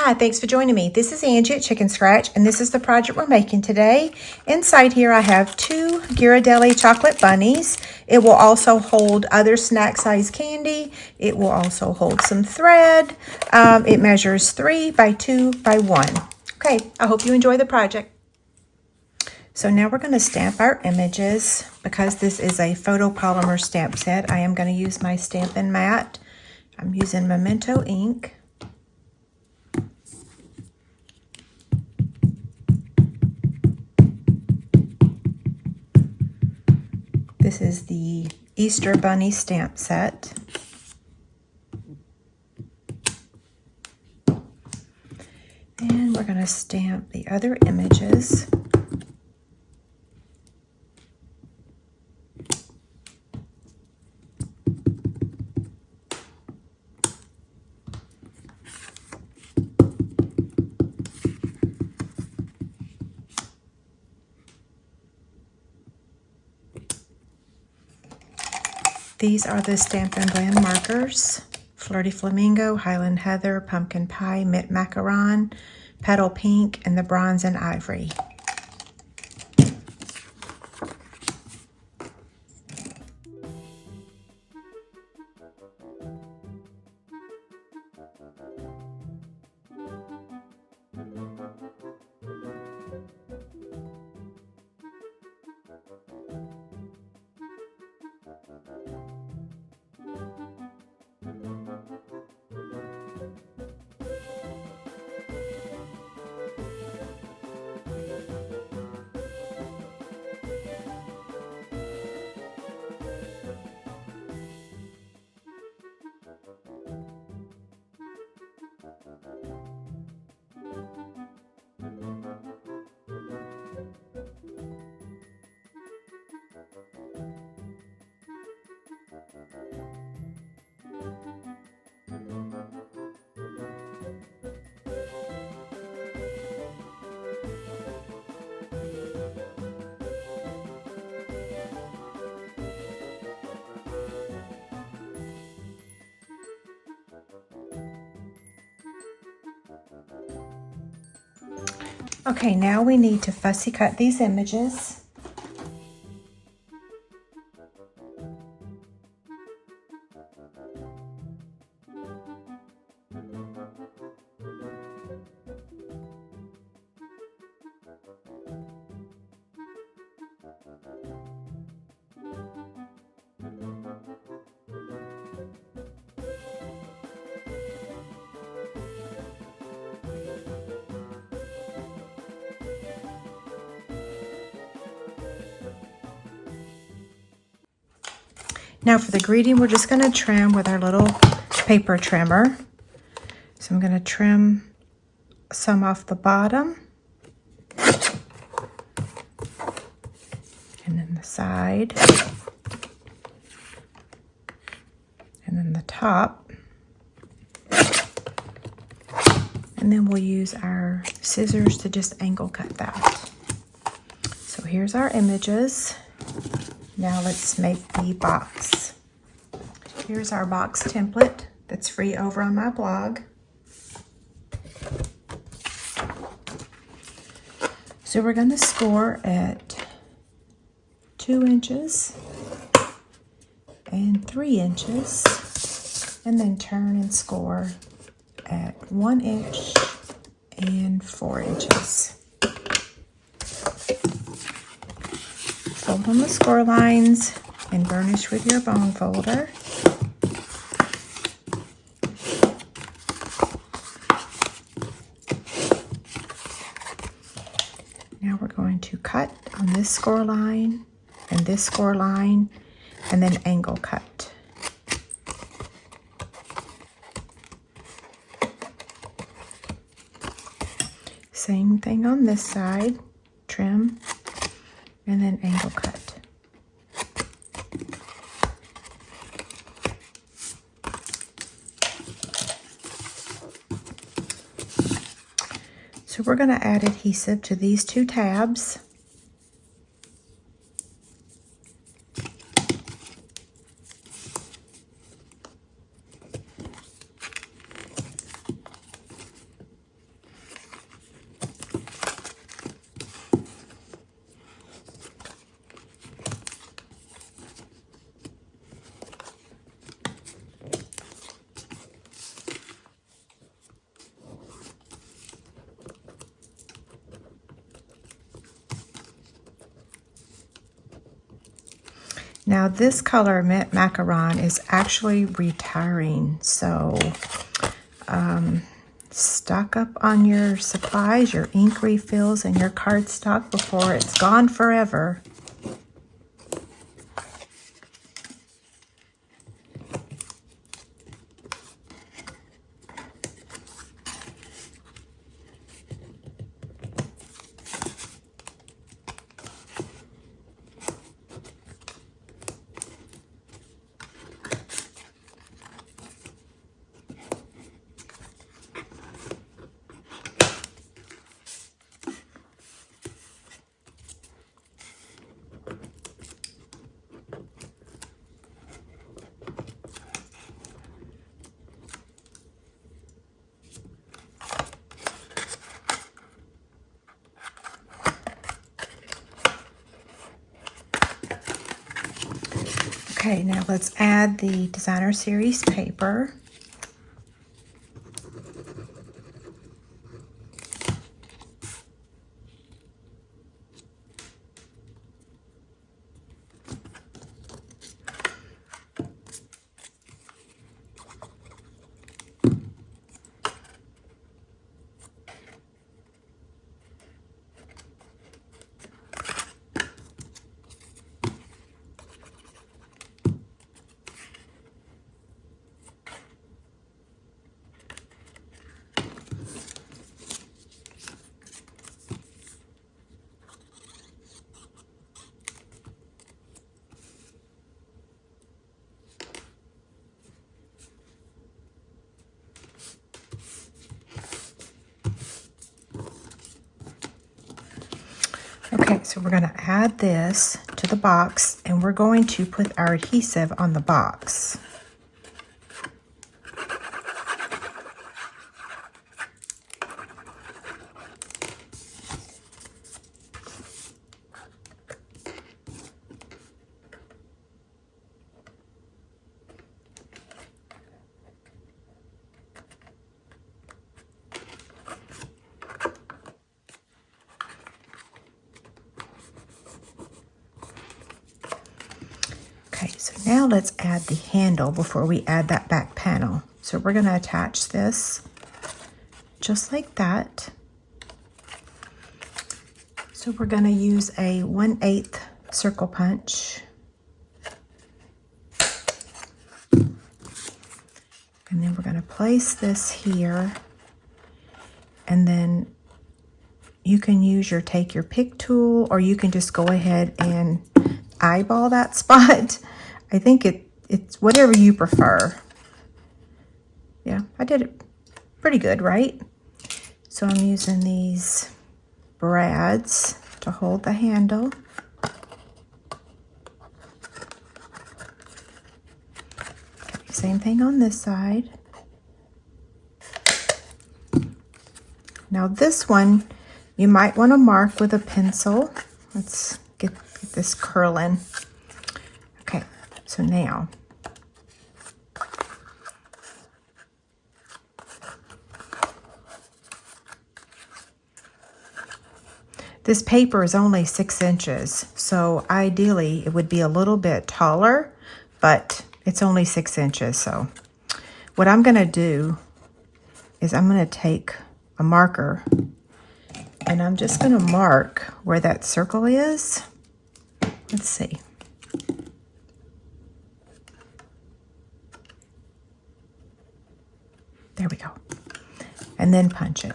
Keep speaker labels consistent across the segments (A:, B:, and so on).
A: Hi, thanks for joining me. This is Angie at Chicken Scratch, and this is the project we're making today. Inside here I have 2 Ghirardelli chocolate bunnies. It will also hold other snack-size candy. It will also hold some thread. It measures 3 by 2 by 1. Okay, I hope you enjoy the project. So now we're going to stamp our images. Because this is a photopolymer stamp set, I am going to use my Stampin' Mat. I'm using Memento ink. This is the Easter Bunny stamp set. And we're going to stamp the other images. These are the Stampin' Blend markers: Flirty Flamingo, Highland Heather, Pumpkin Pie, Mint Macaron, Petal Pink, and the Bronze and Ivory. Okay, now we need to fussy cut these images. Now for the greeting, we're just going to trim with our little paper trimmer. So I'm going to trim some off the bottom and then the side and then the top. And then we'll use our scissors to just angle cut that. So here's our images. Now let's make the box. Here's our box template that's free over on my blog. So we're going to score at 2 inches and 3 inches, and then turn and score at 1 inch and 4 inches. Fold on the score lines and burnish with your bone folder. Now we're going to cut on this score line and this score line, and then angle cut. Same thing on this side, trim, and then angle cut. So we're going to add adhesive to these 2 tabs. Now this color Mint Macaron is actually retiring, so stock up on your supplies, your ink refills, and your cardstock before it's gone forever. Okay, now let's add the Designer Series paper. Okay, so we're going to add this to the box, and we're going to put our adhesive on the box. Okay, so now let's add the handle before we add that back panel. So we're going to attach this just like that. So we're going to use a 1/8 circle punch. And then we're going to place this here. And then you can use take your pick tool, or you can just go ahead and eyeball that spot. I think it's whatever you prefer. Yeah, I did it pretty good, right? So I'm using these brads to hold the handle. Okay, same thing on this side. Now this one, you might want to mark with a pencil. Let's get this curling. Okay, so now this paper is only 6 inches, so ideally it would be a little bit taller, but it's only 6 inches. So what I'm going to do is I'm going to take a marker and I'm just going to mark where that circle is. Let's see. There we go. And then punch it.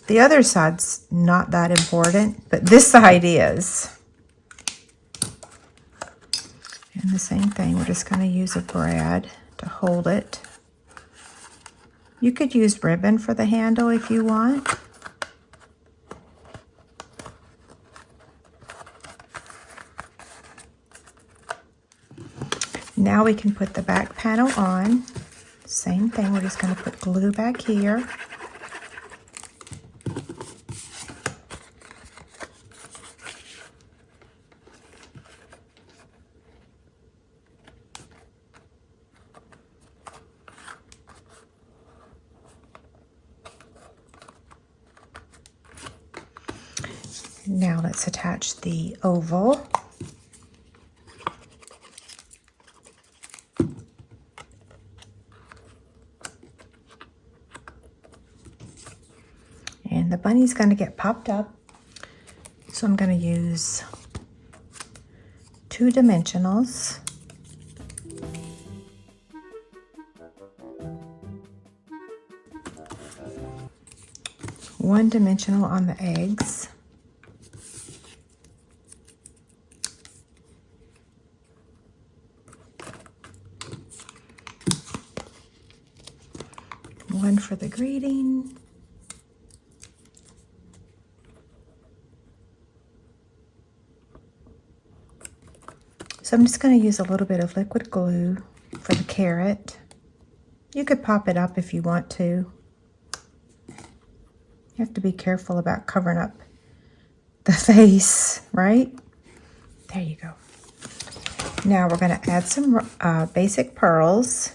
A: The other side's not that important, but this side is. And the same thing, we're just going to use a brad to hold it. You could use ribbon for the handle if you want. Now we can put the back panel on. Same thing, we're just going to put glue back here. Now let's attach the oval. And the bunny's going to get popped up. So I'm going to use 2 dimensionals. One dimensional on the eggs. One for the greeting. So I'm just going to use a little bit of liquid glue for the carrot. You could pop it up if you want to. You have to be careful about covering up the face, right? There you go. Now we're going to add some basic pearls.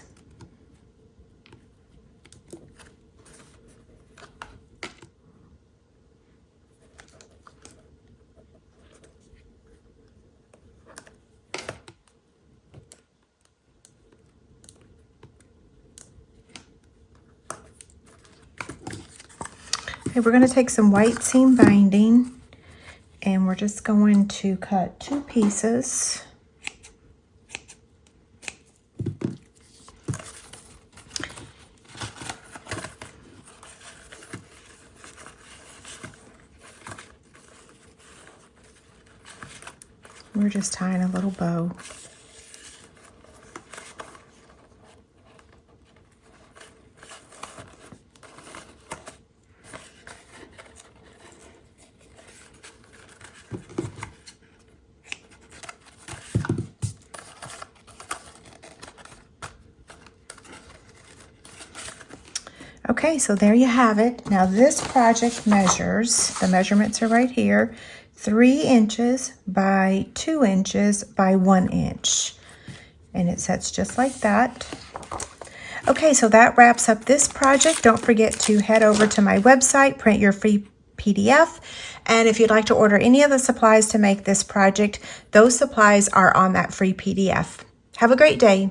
A: Okay, we're going to take some white seam binding and we're just going to cut 2 pieces. We're just tying a little bow. Okay, so there you have it. Now this project measures, the measurements are right here, 3 inches by 2 inches by 1 inch. And it sets just like that. Okay, so that wraps up this project. Don't forget to head over to my website, print your free PDF. And if you'd like to order any of the supplies to make this project, those supplies are on that free PDF. Have a great day.